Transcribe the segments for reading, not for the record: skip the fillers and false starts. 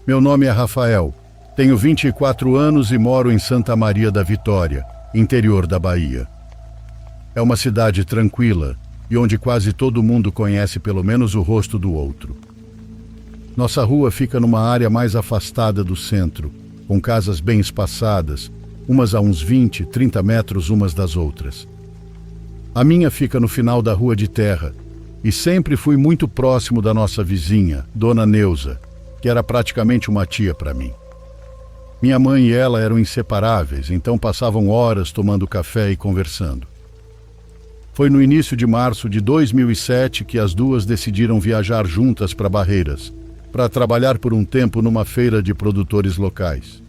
Meu nome é Rafael, tenho 24 anos e moro em Santa Maria da Vitória, interior da Bahia. É uma cidade tranquila e onde quase todo mundo conhece pelo menos o rosto do outro. Nossa rua fica numa área mais afastada do centro, com casas bem espaçadas, umas a uns 20, 30 metros umas das outras. A minha fica no final da rua de terra e sempre fui muito próximo da nossa vizinha, Dona Neuza, que era praticamente uma tia para mim. Minha mãe e ela eram inseparáveis, então passavam horas tomando café e conversando. Foi no início de março de 2007 que as duas decidiram viajar juntas para Barreiras, para trabalhar por um tempo numa feira de produtores locais.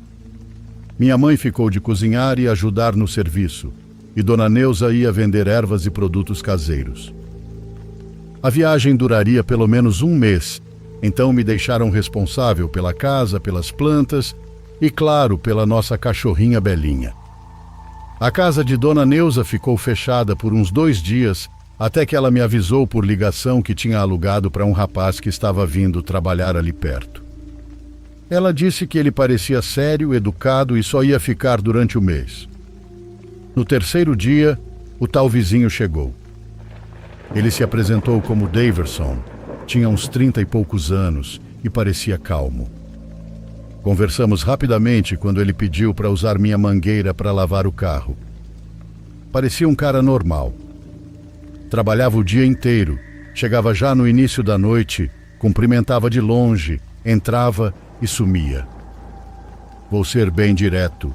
Minha mãe ficou de cozinhar e ajudar no serviço, e Dona Neuza ia vender ervas e produtos caseiros. A viagem duraria pelo menos um mês, então me deixaram responsável pela casa, pelas plantas e, claro, pela nossa cachorrinha Belinha. A casa de Dona Neuza ficou fechada por uns 2 dias, até que ela me avisou por ligação que tinha alugado para um rapaz que estava vindo trabalhar ali perto. Ela disse que ele parecia sério, educado e só ia ficar durante o mês. No 3º dia, o tal vizinho chegou. Ele se apresentou como Daverson, tinha uns 30 e poucos anos e parecia calmo. Conversamos rapidamente quando ele pediu para usar minha mangueira para lavar o carro. Parecia um cara normal. Trabalhava o dia inteiro, chegava já no início da noite, cumprimentava de longe, entrava e sumia. Vou ser bem direto,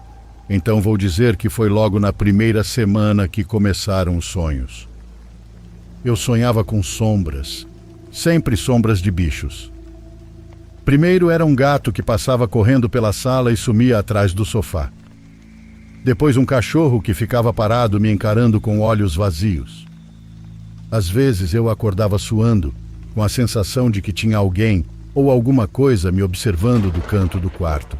então vou dizer que foi logo na primeira semana que começaram os sonhos. Eu sonhava com sombras, sempre sombras de bichos. Primeiro era um gato que passava correndo pela sala e sumia atrás do sofá. Depois um cachorro que ficava parado me encarando com olhos vazios. Às vezes eu acordava suando, com a sensação de que tinha alguém ou alguma coisa me observando do canto do quarto.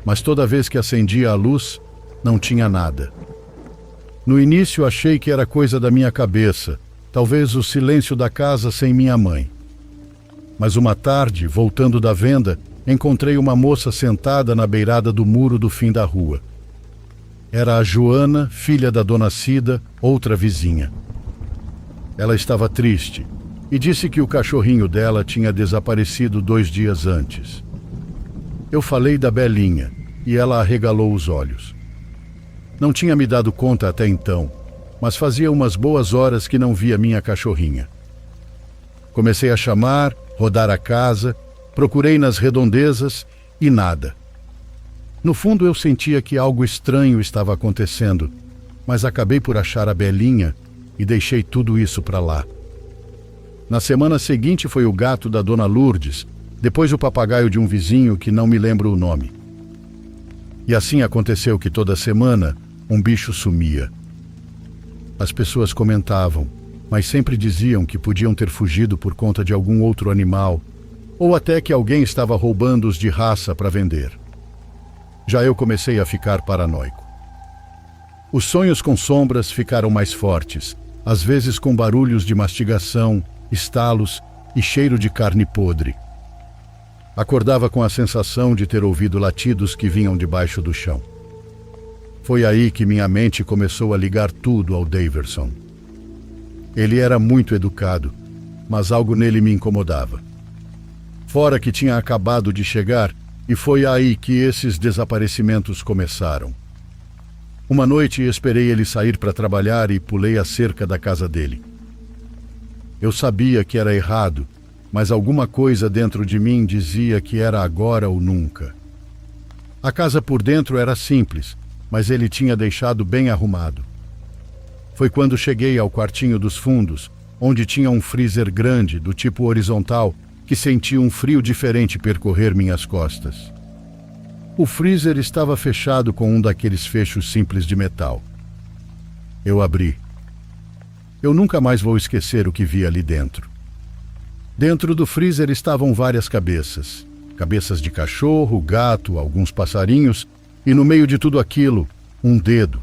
Mas toda vez que acendia a luz, não tinha nada. No início achei que era coisa da minha cabeça, talvez o silêncio da casa sem minha mãe. Mas uma tarde, voltando da venda, encontrei uma moça sentada na beirada do muro do fim da rua. Era a Joana, filha da Dona Cida, outra vizinha. Ela estava triste e disse que o cachorrinho dela tinha desaparecido 2 dias antes. Eu falei da Belinha e ela arregalou os olhos. Não tinha me dado conta até então, mas fazia umas boas horas que não via minha cachorrinha. Comecei a chamar, rodar a casa, procurei nas redondezas e nada. No fundo eu sentia que algo estranho estava acontecendo, mas acabei por achar a Belinha e deixei tudo isso para lá. Na semana seguinte foi o gato da Dona Lourdes, depois o papagaio de um vizinho que não me lembro o nome. E assim aconteceu que toda semana um bicho sumia. As pessoas comentavam, mas sempre diziam que podiam ter fugido por conta de algum outro animal, ou até que alguém estava roubando-os de raça para vender. Já eu comecei a ficar paranoico. Os sonhos com sombras ficaram mais fortes, às vezes com barulhos de mastigação, estalos e cheiro de carne podre. Acordava com a sensação de ter ouvido latidos que vinham debaixo do chão. Foi aí que minha mente começou a ligar tudo ao Daverson. Ele era muito educado, mas algo nele me incomodava. Fora que tinha acabado de chegar, e foi aí que esses desaparecimentos começaram. Uma noite esperei ele sair para trabalhar e pulei a cerca da casa dele. Eu sabia que era errado, mas alguma coisa dentro de mim dizia que era agora ou nunca. A casa por dentro era simples, mas ele tinha deixado bem arrumado. Foi quando cheguei ao quartinho dos fundos, onde tinha um freezer grande, do tipo horizontal, que senti um frio diferente percorrer minhas costas. O freezer estava fechado com um daqueles fechos simples de metal. Eu abri. Eu nunca mais vou esquecer o que vi ali dentro. Dentro do freezer estavam várias cabeças. Cabeças de cachorro, gato, alguns passarinhos, e no meio de tudo aquilo, um dedo.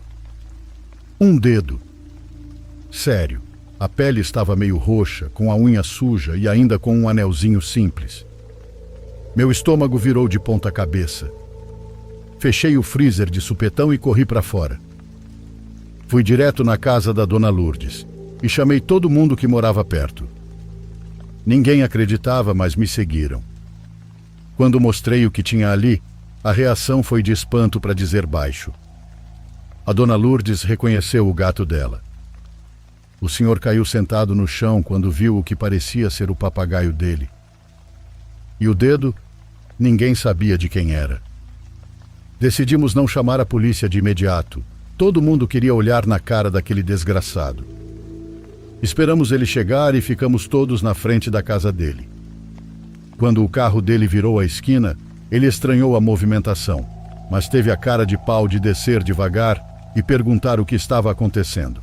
Um dedo. Sério, a pele estava meio roxa, com a unha suja e ainda com um anelzinho simples. Meu estômago virou de ponta cabeça. Fechei o freezer de supetão e corri para fora. Fui direto na casa da Dona Lourdes e chamei todo mundo que morava perto. Ninguém acreditava, mas me seguiram. Quando mostrei o que tinha ali, a reação foi de espanto, para dizer baixo. A Dona Lourdes reconheceu o gato dela. O senhor caiu sentado no chão quando viu o que parecia ser o papagaio dele. E o dedo, ninguém sabia de quem era. Decidimos não chamar a polícia de imediato. Todo mundo queria olhar na cara daquele desgraçado. Esperamos ele chegar e ficamos todos na frente da casa dele. Quando o carro dele virou a esquina, ele estranhou a movimentação, mas teve a cara de pau de descer devagar e perguntar o que estava acontecendo.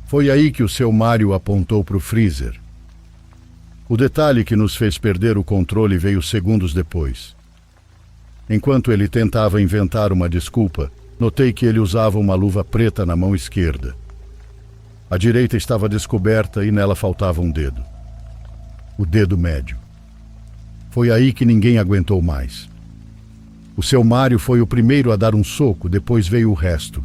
Foi aí que o seu Mário apontou para o freezer. O detalhe que nos fez perder o controle veio segundos depois. Enquanto ele tentava inventar uma desculpa, notei que ele usava uma luva preta na mão esquerda. A direita estava descoberta e nela faltava um dedo. O dedo médio. Foi aí que ninguém aguentou mais. O seu Mário foi o primeiro a dar um soco, depois veio o resto.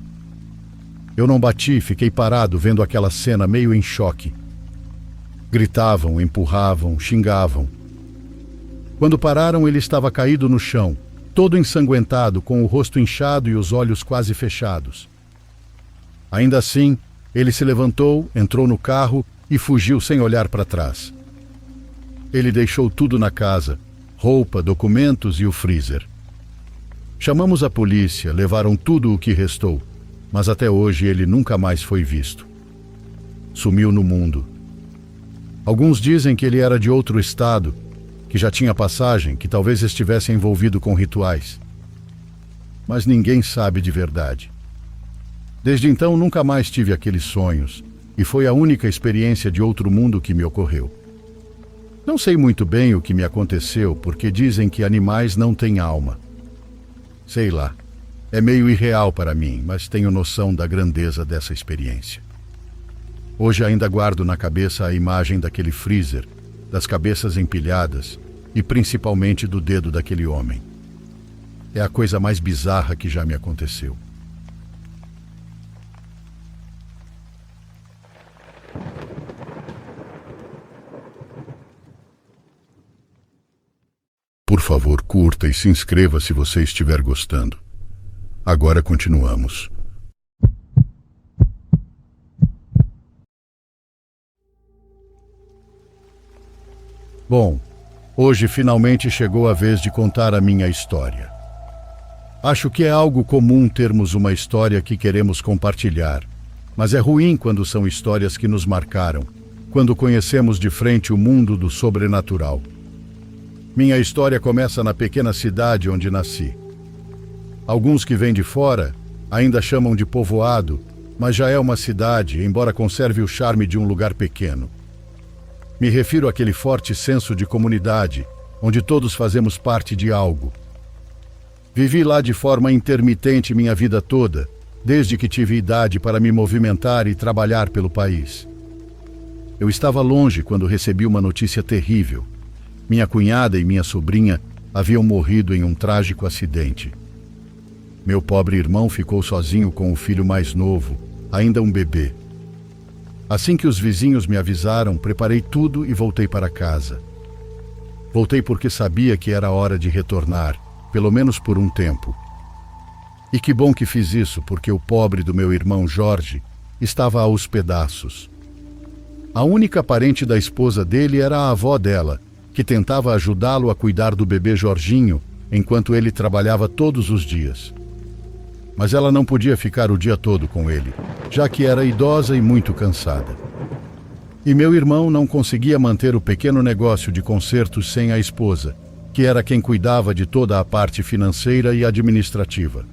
Eu não bati, fiquei parado vendo aquela cena meio em choque. Gritavam, empurravam, xingavam. Quando pararam, ele estava caído no chão, todo ensanguentado, com o rosto inchado e os olhos quase fechados. Ainda assim, ele se levantou, entrou no carro e fugiu sem olhar para trás. Ele deixou tudo na casa, roupa, documentos e o freezer. Chamamos a polícia, levaram tudo o que restou, mas até hoje ele nunca mais foi visto. Sumiu no mundo. Alguns dizem que ele era de outro estado, que já tinha passagem, que talvez estivesse envolvido com rituais. Mas ninguém sabe de verdade. Desde então nunca mais tive aqueles sonhos, e foi a única experiência de outro mundo que me ocorreu. Não sei muito bem o que me aconteceu, porque dizem que animais não têm alma. Sei lá, é meio irreal para mim, mas tenho noção da grandeza dessa experiência. Hoje ainda guardo na cabeça a imagem daquele freezer, das cabeças empilhadas e principalmente do dedo daquele homem. É a coisa mais bizarra que já me aconteceu. Por favor, curta e se inscreva se você estiver gostando. Agora continuamos. Bom, hoje finalmente chegou a vez de contar a minha história. Acho que é algo comum termos uma história que queremos compartilhar, mas é ruim quando são histórias que nos marcaram, quando conhecemos de frente o mundo do sobrenatural. Minha história começa na pequena cidade onde nasci. Alguns que vêm de fora ainda chamam de povoado, mas já é uma cidade, embora conserve o charme de um lugar pequeno. Me refiro àquele forte senso de comunidade, onde todos fazemos parte de algo. Vivi lá de forma intermitente minha vida toda, desde que tive idade para me movimentar e trabalhar pelo país. Eu estava longe quando recebi uma notícia terrível. Minha cunhada e minha sobrinha haviam morrido em um trágico acidente. Meu pobre irmão ficou sozinho com o filho mais novo, ainda um bebê. Assim que os vizinhos me avisaram, preparei tudo e voltei para casa. Voltei porque sabia que era hora de retornar, pelo menos por um tempo. E que bom que fiz isso, porque o pobre do meu irmão Jorge estava aos pedaços. A única parente da esposa dele era a avó dela, que tentava ajudá-lo a cuidar do bebê Jorginho, enquanto ele trabalhava todos os dias. Mas ela não podia ficar o dia todo com ele, já que era idosa e muito cansada. E meu irmão não conseguia manter o pequeno negócio de concertos sem a esposa, que era quem cuidava de toda a parte financeira e administrativa.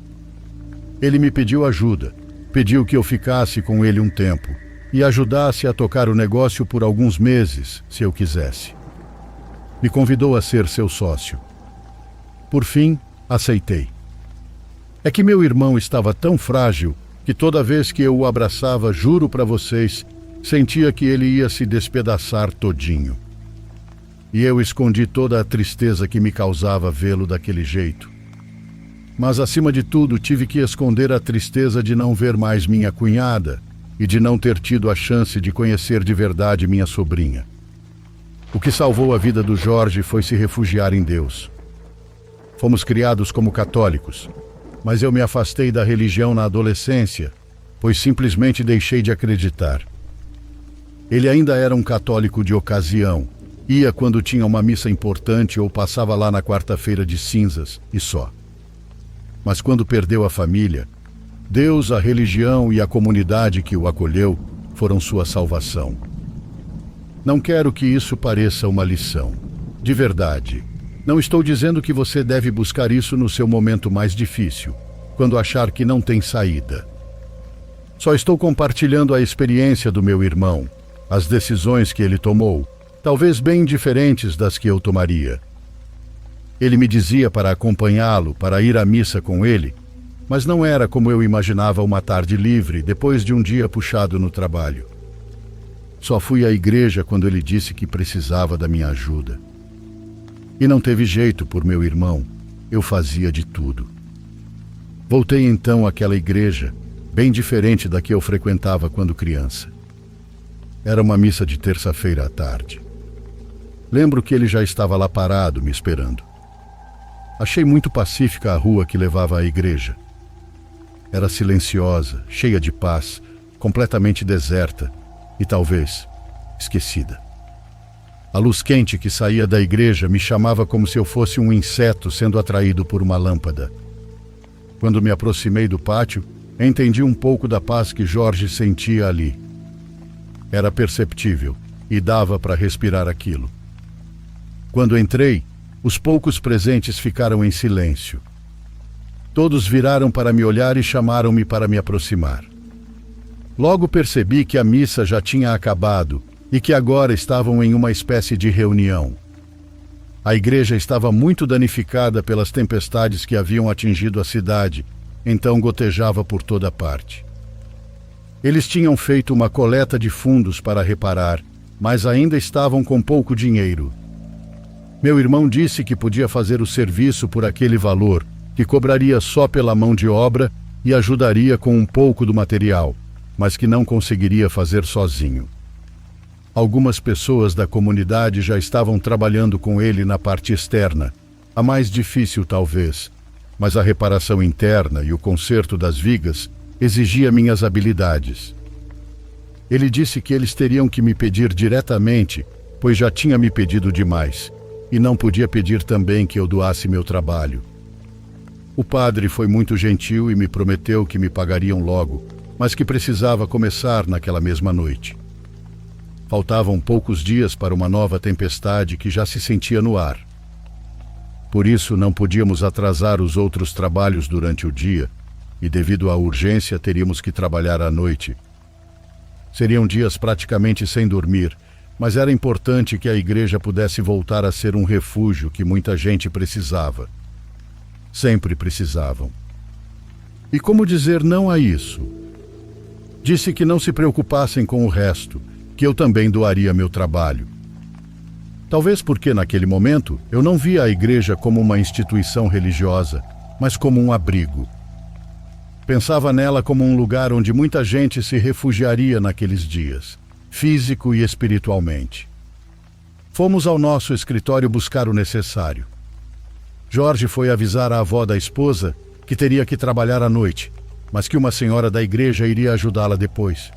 Ele me pediu ajuda, pediu que eu ficasse com ele um tempo e ajudasse a tocar o negócio por alguns meses, se eu quisesse. Me convidou a ser seu sócio. Por fim, aceitei. É que meu irmão estava tão frágil que toda vez que eu o abraçava, juro para vocês, sentia que ele ia se despedaçar todinho. e eu escondi toda a tristeza que me causava vê-lo daquele jeito. Mas, acima de tudo, tive que esconder a tristeza de não ver mais minha cunhada e de não ter tido a chance de conhecer de verdade minha sobrinha. O que salvou a vida do Jorge foi se refugiar em Deus. Fomos criados como católicos, mas eu me afastei da religião na adolescência, pois simplesmente deixei de acreditar. Ele ainda era um católico de ocasião, ia quando tinha uma missa importante ou passava lá na quarta-feira de cinzas, e só. Mas quando perdeu a família, Deus, a religião e a comunidade que o acolheu foram sua salvação. Não quero que isso pareça uma lição. De verdade, não estou dizendo que você deve buscar isso no seu momento mais difícil, quando achar que não tem saída. Só estou compartilhando a experiência do meu irmão, as decisões que ele tomou, talvez bem diferentes das que eu tomaria. Ele me dizia para acompanhá-lo, para ir à missa com ele, mas não era como eu imaginava uma tarde livre depois de um dia puxado no trabalho. Só fui à igreja quando ele disse que precisava da minha ajuda. E não teve jeito por meu irmão, eu fazia de tudo. Voltei então àquela igreja, bem diferente da que eu frequentava quando criança. Era uma missa de terça-feira à tarde. Lembro que ele já estava lá parado, me esperando. Achei muito pacífica a rua que levava à igreja. Era silenciosa, cheia de paz, completamente deserta e talvez esquecida. A luz quente que saía da igreja me chamava como se eu fosse um inseto sendo atraído por uma lâmpada. Quando me aproximei do pátio, entendi um pouco da paz que Jorge sentia ali. Era perceptível e dava para respirar aquilo. Quando entrei, os poucos presentes ficaram em silêncio. Todos viraram para me olhar e chamaram-me para me aproximar. Logo percebi que a missa já tinha acabado e que agora estavam em uma espécie de reunião. A igreja estava muito danificada pelas tempestades que haviam atingido a cidade, então gotejava por toda parte. Eles tinham feito uma coleta de fundos para reparar, mas ainda estavam com pouco dinheiro. Meu irmão disse que podia fazer o serviço por aquele valor, que cobraria só pela mão de obra e ajudaria com um pouco do material, mas que não conseguiria fazer sozinho. Algumas pessoas da comunidade já estavam trabalhando com ele na parte externa, a mais difícil talvez, mas a reparação interna e o conserto das vigas exigia minhas habilidades. Ele disse que eles teriam que me pedir diretamente, pois já tinha me pedido demais, e não podia pedir também que eu doasse meu trabalho. O padre foi muito gentil e me prometeu que me pagariam logo, mas que precisava começar naquela mesma noite. Faltavam poucos dias para uma nova tempestade que já se sentia no ar. Por isso, não podíamos atrasar os outros trabalhos durante o dia, e devido à urgência, teríamos que trabalhar à noite. Seriam dias praticamente sem dormir, mas era importante que a igreja pudesse voltar a ser um refúgio que muita gente precisava. Sempre precisavam. E como dizer não a isso? Disse que não se preocupassem com o resto, que eu também doaria meu trabalho. Talvez porque naquele momento eu não via a igreja como uma instituição religiosa, mas como um abrigo. Pensava nela como um lugar onde muita gente se refugiaria naqueles dias, físico e espiritualmente. Fomos ao nosso escritório buscar o necessário. Jorge foi avisar a avó da esposa que teria que trabalhar à noite, mas que uma senhora da igreja iria ajudá-la depois.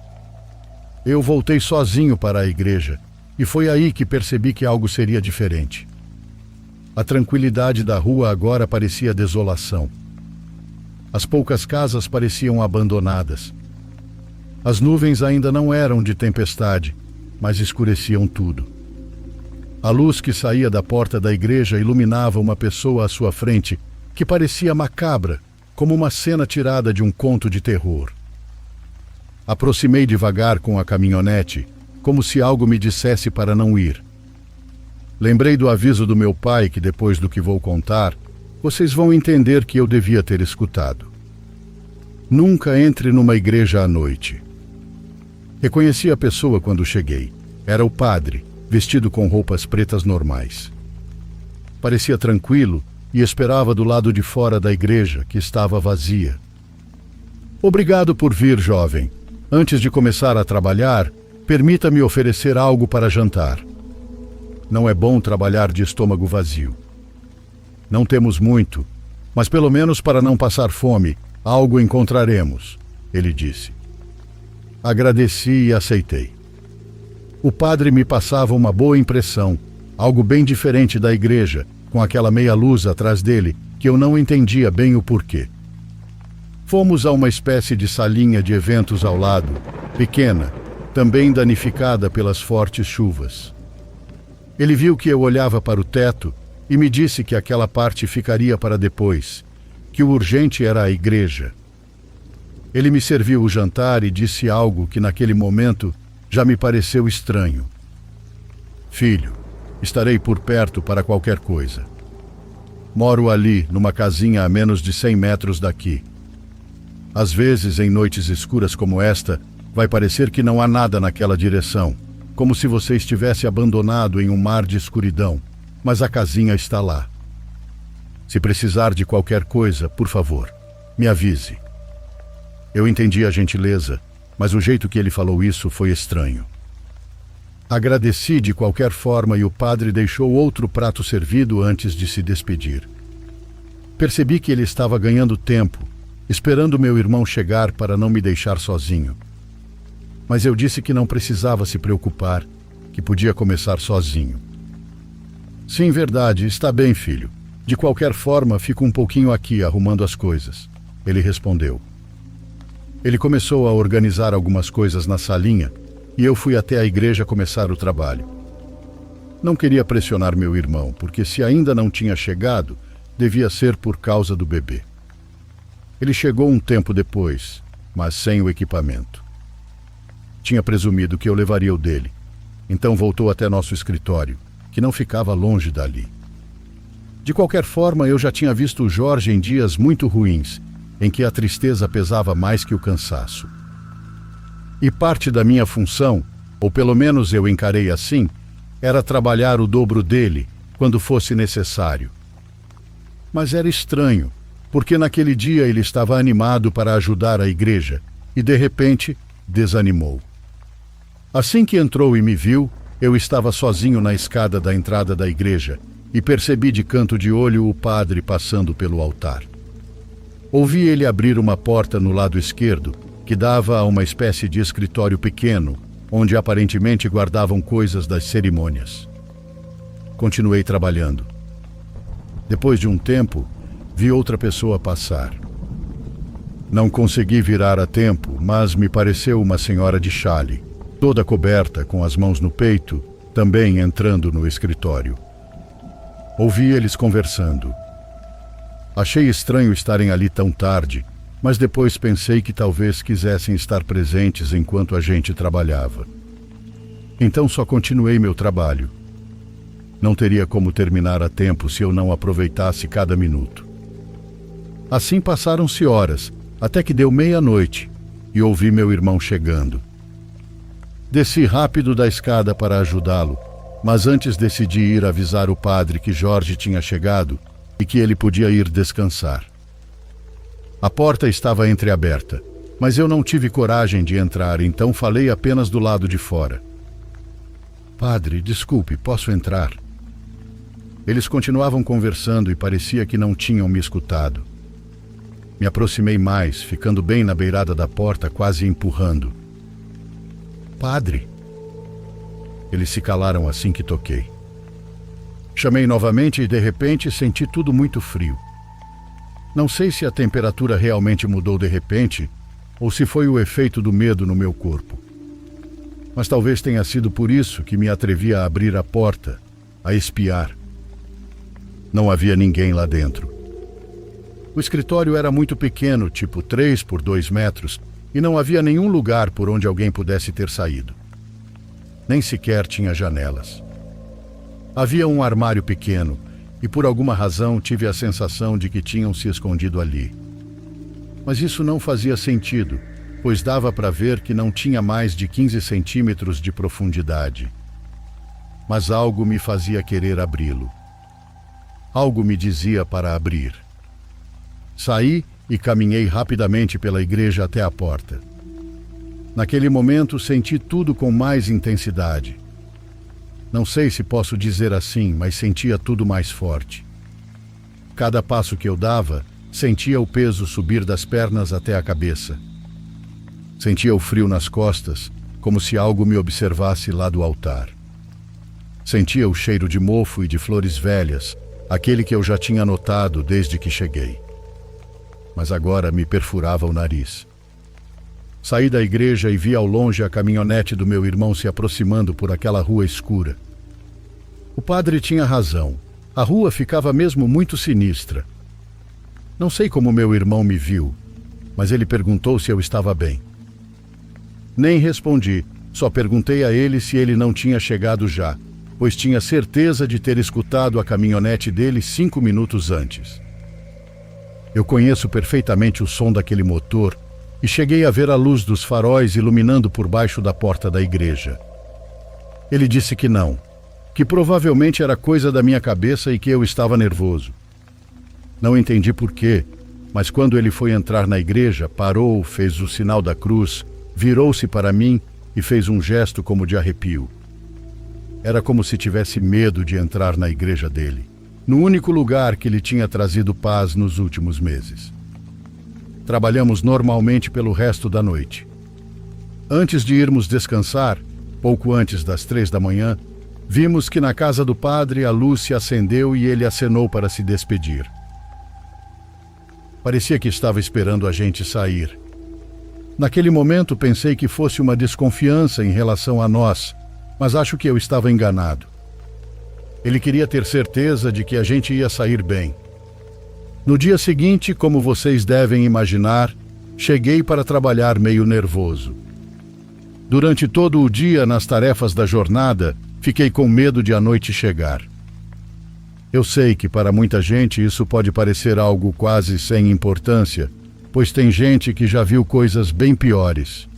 Eu voltei sozinho para a igreja e foi aí que percebi que algo seria diferente. A tranquilidade da rua agora parecia desolação. As poucas casas pareciam abandonadas. As nuvens ainda não eram de tempestade, mas escureciam tudo. A luz que saía da porta da igreja iluminava uma pessoa à sua frente que parecia macabra, como uma cena tirada de um conto de terror. Aproximei devagar com a caminhonete, como se algo me dissesse para não ir. Lembrei do aviso do meu pai que, depois do que vou contar, vocês vão entender que eu devia ter escutado. Nunca entre numa igreja à noite. Reconheci a pessoa quando cheguei. Era o padre, vestido com roupas pretas normais. Parecia tranquilo e esperava do lado de fora da igreja, que estava vazia. Obrigado por vir, jovem. Antes de começar a trabalhar, permita-me oferecer algo para jantar. Não é bom trabalhar de estômago vazio. Não temos muito, mas pelo menos para não passar fome, algo encontraremos, ele disse. Agradeci e aceitei. O padre me passava uma boa impressão, algo bem diferente da igreja, com aquela meia luz atrás dele, que eu não entendia bem o porquê. Fomos a uma espécie de salinha de eventos ao lado, pequena, também danificada pelas fortes chuvas. Ele viu que eu olhava para o teto e me disse que aquela parte ficaria para depois, que o urgente era a igreja. Ele me serviu o jantar e disse algo que naquele momento já me pareceu estranho. Filho, estarei por perto para qualquer coisa. Moro ali, numa casinha a menos de 100 metros daqui. Às vezes, em noites escuras como esta, vai parecer que não há nada naquela direção, como se você estivesse abandonado em um mar de escuridão, mas a casinha está lá. Se precisar de qualquer coisa, por favor, me avise. Eu entendi a gentileza, mas o jeito que ele falou isso foi estranho. Agradeci de qualquer forma e o padre deixou outro prato servido antes de se despedir. Percebi que ele estava ganhando tempo, esperando meu irmão chegar para não me deixar sozinho. Mas eu disse que não precisava se preocupar, que podia começar sozinho. Sim, verdade, está bem, filho. De qualquer forma, fico um pouquinho aqui arrumando as coisas, ele respondeu. Ele começou a organizar algumas coisas na salinha e eu fui até a igreja começar o trabalho. Não queria pressionar meu irmão, porque se ainda não tinha chegado, devia ser por causa do bebê. Ele chegou um tempo depois, mas sem o equipamento. Tinha presumido que eu levaria o dele, então voltou até nosso escritório, que não ficava longe dali. De qualquer forma, eu já tinha visto o Jorge em dias muito ruins, em que a tristeza pesava mais que o cansaço. E parte da minha função, ou pelo menos eu encarei assim, era trabalhar o dobro dele quando fosse necessário. Mas era estranho, porque naquele dia ele estava animado para ajudar a igreja e, de repente, desanimou. Assim que entrou e me viu, eu estava sozinho na escada da entrada da igreja e percebi de canto de olho o padre passando pelo altar. Ouvi ele abrir uma porta no lado esquerdo, que dava a uma espécie de escritório pequeno, onde aparentemente guardavam coisas das cerimônias. Continuei trabalhando. Depois de um tempo, vi outra pessoa passar. Não consegui virar a tempo, mas me pareceu uma senhora de chale, toda coberta, com as mãos no peito, também entrando no escritório. Ouvi eles conversando. Achei estranho estarem ali tão tarde, mas depois pensei que talvez quisessem estar presentes enquanto a gente trabalhava. Então só continuei meu trabalho. Não teria como terminar a tempo se eu não aproveitasse cada minuto. Assim passaram-se horas, até que deu meia-noite e ouvi meu irmão chegando. Desci rápido da escada para ajudá-lo, mas antes decidi ir avisar o padre que Jorge tinha chegado e que ele podia ir descansar. A porta estava entreaberta, mas eu não tive coragem de entrar, então falei apenas do lado de fora. Padre, desculpe, posso entrar? Eles continuavam conversando e parecia que não tinham me escutado. Me aproximei mais, ficando bem na beirada da porta, quase empurrando. Padre! Eles se calaram assim que toquei. Chamei novamente e, de repente, senti tudo muito frio. Não sei se a temperatura realmente mudou de repente ou se foi o efeito do medo no meu corpo. Mas talvez tenha sido por isso que me atrevi a abrir a porta, a espiar. Não havia ninguém lá dentro. O escritório era muito pequeno, tipo 3 por 2 metros, e não havia nenhum lugar por onde alguém pudesse ter saído. Nem sequer tinha janelas. Havia um armário pequeno, e por alguma razão tive a sensação de que tinham se escondido ali. Mas isso não fazia sentido, pois dava para ver que não tinha mais de 15 centímetros de profundidade. mas algo me fazia querer abri-lo. Algo me dizia para abrir. Saí e caminhei rapidamente pela igreja até a porta. Naquele momento senti tudo com mais intensidade. Não sei se posso dizer assim, mas sentia tudo mais forte. Cada passo que eu dava, sentia o peso subir das pernas até a cabeça. Sentia o frio nas costas, como se algo me observasse lá do altar. Sentia o cheiro de mofo e de flores velhas, aquele que eu já tinha notado desde que cheguei. Mas agora me perfurava o nariz. Saí da igreja e vi ao longe a caminhonete do meu irmão se aproximando por aquela rua escura. O padre tinha razão. A rua ficava mesmo muito sinistra. Não sei como meu irmão me viu, mas ele perguntou se eu estava bem. Nem respondi, só perguntei a ele se ele não tinha chegado já, pois tinha certeza de ter escutado a caminhonete dele 5 minutos antes. Eu conheço perfeitamente o som daquele motor e cheguei a ver a luz dos faróis iluminando por baixo da porta da igreja. Ele disse que não, que provavelmente era coisa da minha cabeça e que eu estava nervoso. Não entendi por quê, mas quando ele foi entrar na igreja, parou, fez o sinal da cruz, virou-se para mim e fez um gesto como de arrepio. Era como se tivesse medo de entrar na igreja dele, no único lugar que lhe tinha trazido paz nos últimos meses. Trabalhamos normalmente pelo resto da noite. Antes de irmos descansar, pouco antes das 3 da manhã, vimos que na casa do padre a luz se acendeu e ele acenou para se despedir. Parecia que estava esperando a gente sair. Naquele momento pensei que fosse uma desconfiança em relação a nós, mas acho que eu estava enganado. Ele queria ter certeza de que a gente ia sair bem. No dia seguinte, como vocês devem imaginar, cheguei para trabalhar meio nervoso. Durante todo o dia, nas tarefas da jornada, fiquei com medo de a noite chegar. Eu sei que para muita gente isso pode parecer algo quase sem importância, pois tem gente que já viu coisas bem piores.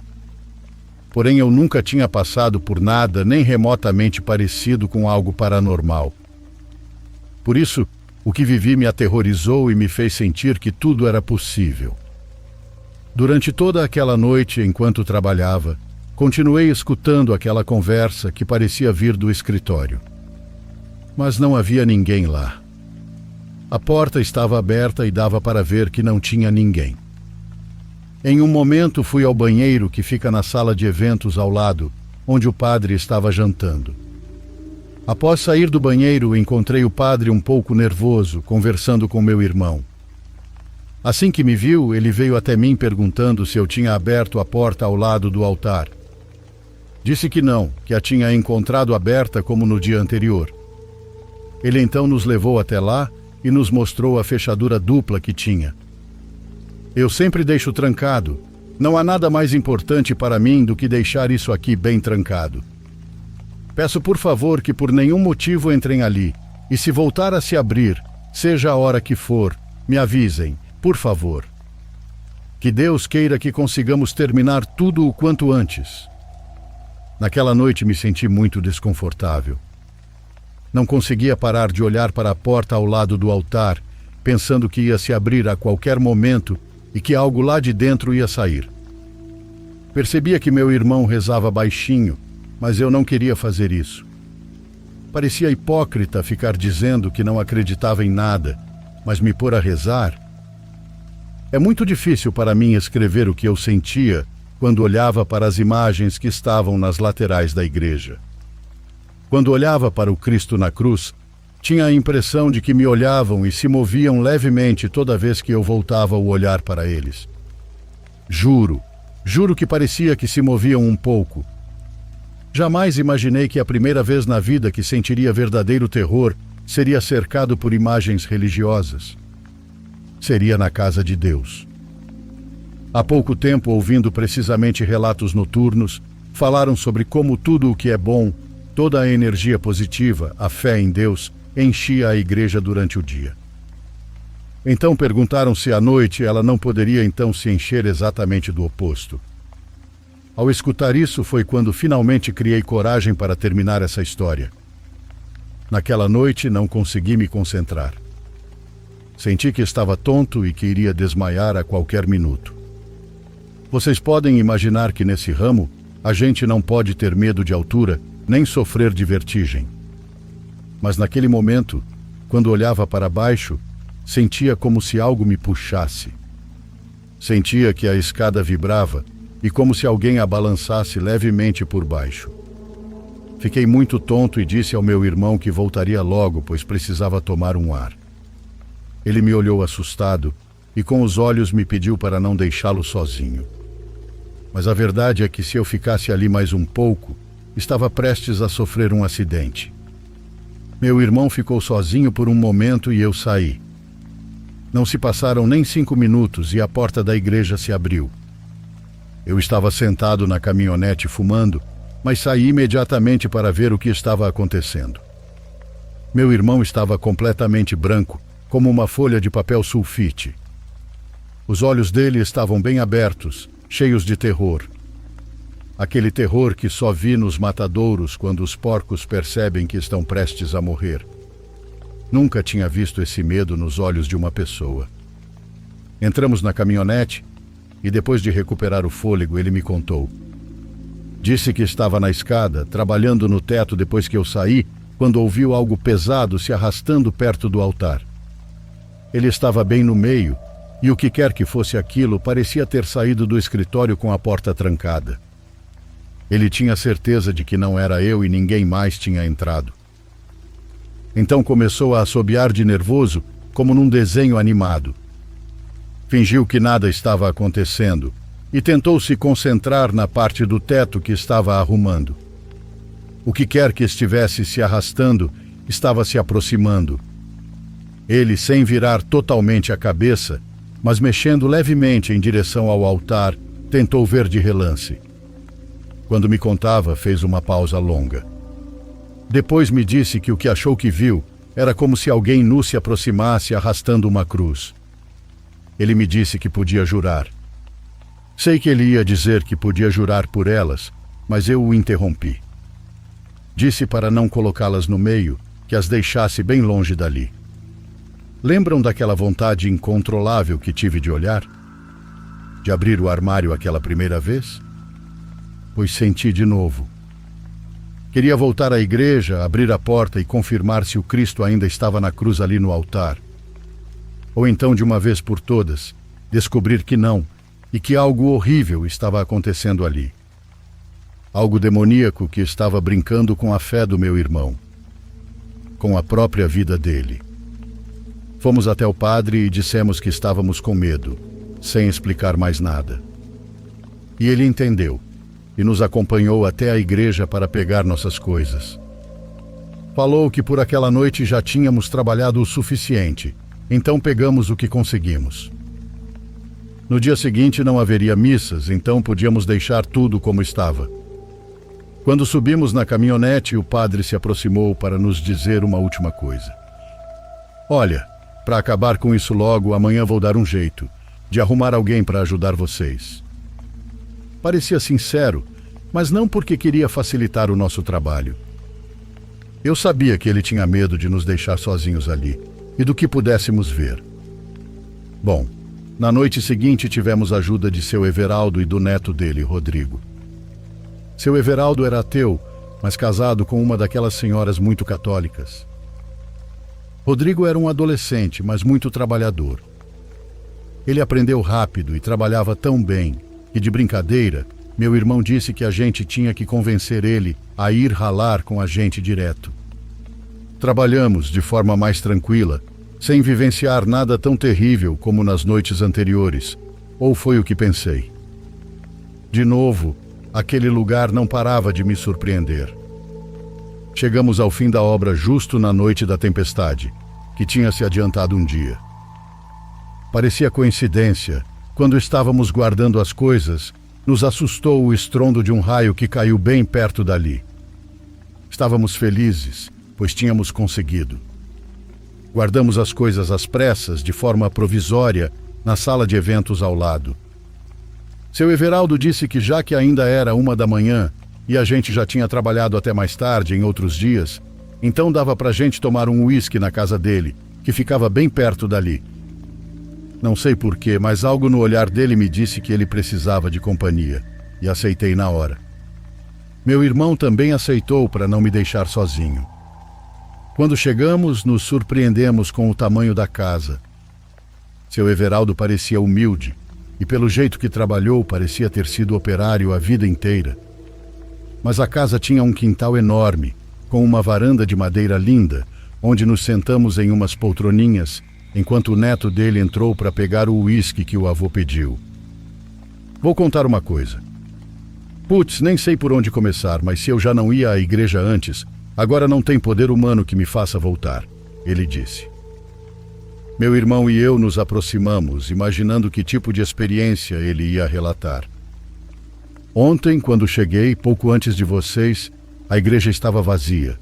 Porém, eu nunca tinha passado por nada nem remotamente parecido com algo paranormal. Por isso, o que vivi me aterrorizou e me fez sentir que tudo era possível. Durante toda aquela noite, enquanto trabalhava, continuei escutando aquela conversa que parecia vir do escritório. Mas não havia ninguém lá. A porta estava aberta e dava para ver que não tinha ninguém. Em um momento fui ao banheiro que fica na sala de eventos ao lado, onde o padre estava jantando. Após sair do banheiro, encontrei o padre um pouco nervoso, conversando com meu irmão. Assim que me viu, ele veio até mim perguntando se eu tinha aberto a porta ao lado do altar. Disse que não, que a tinha encontrado aberta como no dia anterior. Ele então nos levou até lá e nos mostrou a fechadura dupla que tinha. Eu sempre deixo trancado. Não há nada mais importante para mim do que deixar isso aqui bem trancado. Peço por favor que por nenhum motivo entrem ali, e se voltar a se abrir, seja a hora que for, me avisem, por favor. Que Deus queira que consigamos terminar tudo o quanto antes. Naquela noite me senti muito desconfortável. Não conseguia parar de olhar para a porta ao lado do altar, pensando que ia se abrir a qualquer momento e que algo lá de dentro ia sair. Percebia que meu irmão rezava baixinho, mas eu não queria fazer isso. Parecia hipócrita ficar dizendo que não acreditava em nada, mas me pôr a rezar. É muito difícil para mim escrever o que eu sentia quando olhava para as imagens que estavam nas laterais da igreja. Quando olhava para o Cristo na cruz, tinha a impressão de que me olhavam e se moviam levemente toda vez que eu voltava o olhar para eles. Juro que parecia que se moviam um pouco. Jamais imaginei que a primeira vez na vida que sentiria verdadeiro terror seria cercado por imagens religiosas. Seria na casa de Deus. Há pouco tempo, ouvindo precisamente relatos noturnos, falaram sobre como tudo o que é bom, toda a energia positiva, a fé em Deus, enchia a igreja durante o dia. Então perguntaram se à noite ela não poderia então se encher exatamente do oposto. Ao escutar isso foi quando finalmente criei coragem para terminar essa história. Naquela noite não consegui me concentrar. Senti que estava tonto e que iria desmaiar a qualquer minuto. Vocês podem imaginar que nesse ramo a gente não pode ter medo de altura nem sofrer de vertigem. Mas naquele momento, quando olhava para baixo, sentia como se algo me puxasse. Sentia que a escada vibrava e como se alguém a balançasse levemente por baixo. Fiquei muito tonto e disse ao meu irmão que voltaria logo, pois precisava tomar um ar. Ele me olhou assustado e com os olhos me pediu para não deixá-lo sozinho. Mas a verdade é que se eu ficasse ali mais um pouco, estava prestes a sofrer um acidente. Meu irmão ficou sozinho por um momento e eu saí. Não se passaram nem 5 minutos e a porta da igreja se abriu. Eu estava sentado na caminhonete fumando, mas saí imediatamente para ver o que estava acontecendo. Meu irmão estava completamente branco, como uma folha de papel sulfite. Os olhos dele estavam bem abertos, cheios de terror. Aquele terror que só vi nos matadouros quando os porcos percebem que estão prestes a morrer. Nunca tinha visto esse medo nos olhos de uma pessoa. Entramos na caminhonete e depois de recuperar o fôlego, ele me contou. Disse que estava na escada, trabalhando no teto depois que eu saí, quando ouviu algo pesado se arrastando perto do altar. Ele estava bem no meio, e o que quer que fosse aquilo parecia ter saído do escritório com a porta trancada. Ele tinha certeza de que não era eu e ninguém mais tinha entrado. Então começou a assobiar de nervoso, como num desenho animado. Fingiu que nada estava acontecendo e tentou se concentrar na parte do teto que estava arrumando. O que quer que estivesse se arrastando estava se aproximando. Ele, sem virar totalmente a cabeça, mas mexendo levemente em direção ao altar, tentou ver de relance. Quando me contava, fez uma pausa longa. Depois me disse que o que achou que viu era como se alguém nu se aproximasse arrastando uma cruz. Ele me disse que podia jurar. Sei que ele ia dizer que podia jurar por elas, mas eu o interrompi. Disse para não colocá-las no meio, que as deixasse bem longe dali. Lembram daquela vontade incontrolável que tive de olhar? De abrir o armário aquela primeira vez? Pois senti de novo. Queria voltar à igreja, abrir a porta e confirmar se o Cristo ainda estava na cruz ali no altar. Ou então, de uma vez por todas, descobrir que não, e que algo horrível estava acontecendo ali. Algo demoníaco que estava brincando com a fé do meu irmão, com a própria vida dele. Fomos até o padre e dissemos que estávamos com medo, sem explicar mais nada. E ele entendeu, e nos acompanhou até a igreja para pegar nossas coisas. Falou que por aquela noite já tínhamos trabalhado o suficiente, então pegamos o que conseguimos. No dia seguinte não haveria missas, então podíamos deixar tudo como estava. Quando subimos na caminhonete, o padre se aproximou para nos dizer uma última coisa. Olha, para acabar com isso logo, amanhã vou dar um jeito de arrumar alguém para ajudar vocês. Parecia sincero, mas não porque queria facilitar o nosso trabalho. Eu sabia que ele tinha medo de nos deixar sozinhos ali e do que pudéssemos ver. Bom, na noite seguinte tivemos a ajuda de seu Everaldo e do neto dele, Rodrigo. Seu Everaldo era ateu, mas casado com uma daquelas senhoras muito católicas. Rodrigo era um adolescente, mas muito trabalhador. Ele aprendeu rápido e trabalhava tão bem que, de brincadeira, meu irmão disse que a gente tinha que convencer ele a ir ralar com a gente direto. Trabalhamos de forma mais tranquila, sem vivenciar nada tão terrível como nas noites anteriores, ou foi o que pensei. De novo, aquele lugar não parava de me surpreender. Chegamos ao fim da obra justo na noite da tempestade, que tinha se adiantado um dia. Parecia coincidência, quando estávamos guardando as coisas, nos assustou o estrondo de um raio que caiu bem perto dali. Estávamos felizes, pois tínhamos conseguido. Guardamos as coisas às pressas, de forma provisória, na sala de eventos ao lado. Seu Everaldo disse que já que ainda era 1 da manhã e a gente já tinha trabalhado até mais tarde em outros dias, Então dava pra gente tomar um uísque na casa dele, que ficava bem perto dali. Não sei porquê, mas algo no olhar dele me disse que ele precisava de companhia, e aceitei na hora. Meu irmão também aceitou para não me deixar sozinho. Quando chegamos, nos surpreendemos com o tamanho da casa. Seu Everaldo parecia humilde, e pelo jeito que trabalhou, parecia ter sido operário a vida inteira. Mas a casa tinha um quintal enorme, com uma varanda de madeira linda, onde nos sentamos em umas poltroninhas, enquanto o neto dele entrou para pegar o uísque que o avô pediu. Vou contar uma coisa. Putz, nem sei por onde começar, mas se eu já não ia à igreja antes, agora não tem poder humano que me faça voltar, ele disse. Meu irmão e eu nos aproximamos, imaginando que tipo de experiência ele ia relatar. Ontem, quando cheguei, pouco antes de vocês, a igreja estava vazia.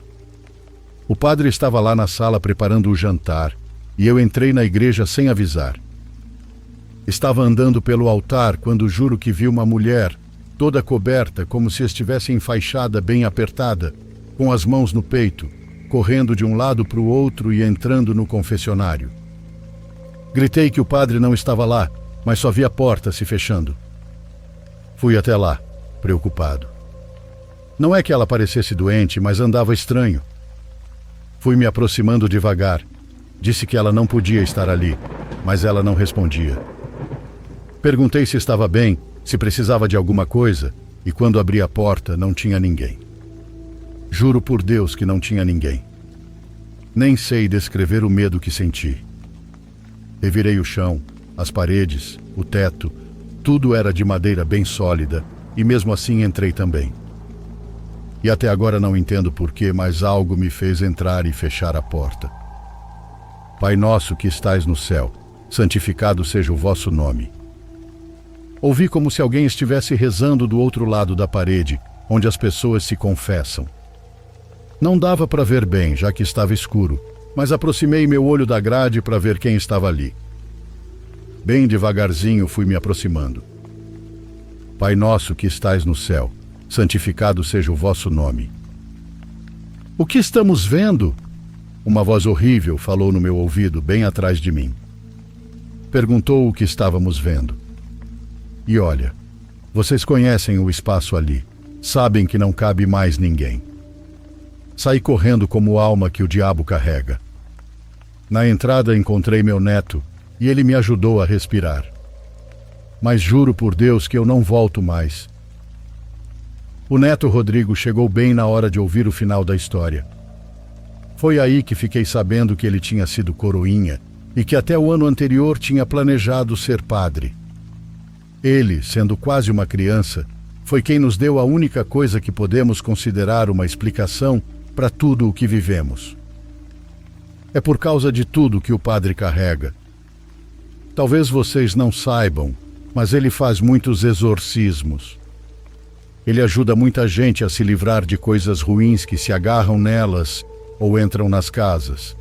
O padre estava lá na sala preparando o jantar, e eu entrei na igreja sem avisar. Estava andando pelo altar quando juro que vi uma mulher, toda coberta, como se estivesse enfaixada bem apertada, com as mãos no peito, correndo de um lado para o outro e entrando no confessionário. Gritei que o padre não estava lá, mas só vi a porta se fechando. Fui até lá, preocupado. Não é que ela parecesse doente, mas andava estranho. Fui me aproximando devagar. Disse que ela não podia estar ali, mas ela não respondia. Perguntei se estava bem, se precisava de alguma coisa, e quando abri a porta não tinha ninguém. Juro por Deus que não tinha ninguém. Nem sei descrever o medo que senti. Revirei o chão, as paredes, o teto, tudo era de madeira bem sólida, e mesmo assim entrei também. E até agora não entendo porquê, mas algo me fez entrar e fechar a porta. Pai nosso que estais no céu, santificado seja o vosso nome. Ouvi como se alguém estivesse rezando do outro lado da parede, onde as pessoas se confessam. Não dava para ver bem, já que estava escuro, mas aproximei meu olho da grade para ver quem estava ali. Bem devagarzinho fui me aproximando. Pai nosso que estais no céu, santificado seja o vosso nome. O que estamos vendo? Uma voz horrível falou no meu ouvido, bem atrás de mim. Perguntou o que estávamos vendo. E olha, vocês conhecem o espaço ali, sabem que não cabe mais ninguém. Saí correndo como alma que o diabo carrega. Na entrada encontrei meu neto e ele me ajudou a respirar. Mas juro por Deus que eu não volto mais. O neto Rodrigo chegou bem na hora de ouvir o final da história. Foi aí que fiquei sabendo que ele tinha sido coroinha e que até o ano anterior tinha planejado ser padre. Ele, sendo quase uma criança, foi quem nos deu a única coisa que podemos considerar uma explicação para tudo o que vivemos. É por causa de tudo que o padre carrega. Talvez vocês não saibam, mas ele faz muitos exorcismos. Ele ajuda muita gente a se livrar de coisas ruins que se agarram nelas ou entram nas casas.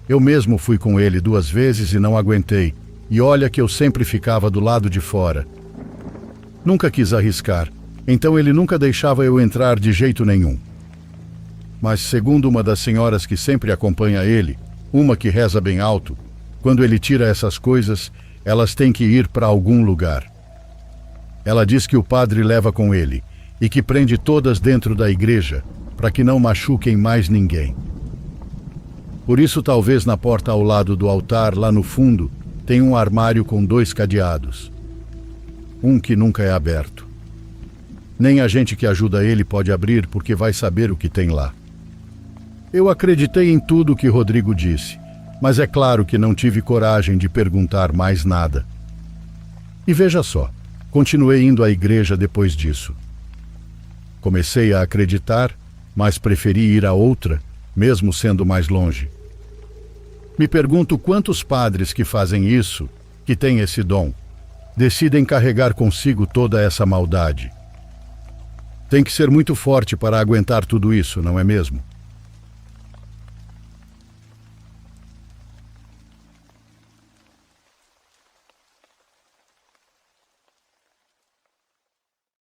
Eu mesmo fui com ele 2 vezes e não aguentei, e olha que eu sempre ficava do lado de fora. Nunca quis arriscar, então ele nunca deixava eu entrar de jeito nenhum. Mas segundo uma das senhoras que sempre acompanha ele, uma que reza bem alto, quando ele tira essas coisas, elas têm que ir para algum lugar. Ela diz que o padre leva com ele e que prende todas dentro da igreja, para que não machuquem mais ninguém. Por isso, talvez na porta ao lado do altar, lá no fundo, tem um armário com 2 cadeados. Um que nunca é aberto. Nem a gente que ajuda ele pode abrir porque vai saber o que tem lá. Eu acreditei em tudo que Rodrigo disse, mas é claro que não tive coragem de perguntar mais nada. E veja só, continuei indo à igreja depois disso. Comecei a acreditar, mas preferi ir a outra, mesmo sendo mais longe. Me pergunto quantos padres que fazem isso, que têm esse dom, decidem carregar consigo toda essa maldade. Tem que ser muito forte para aguentar tudo isso, não é mesmo?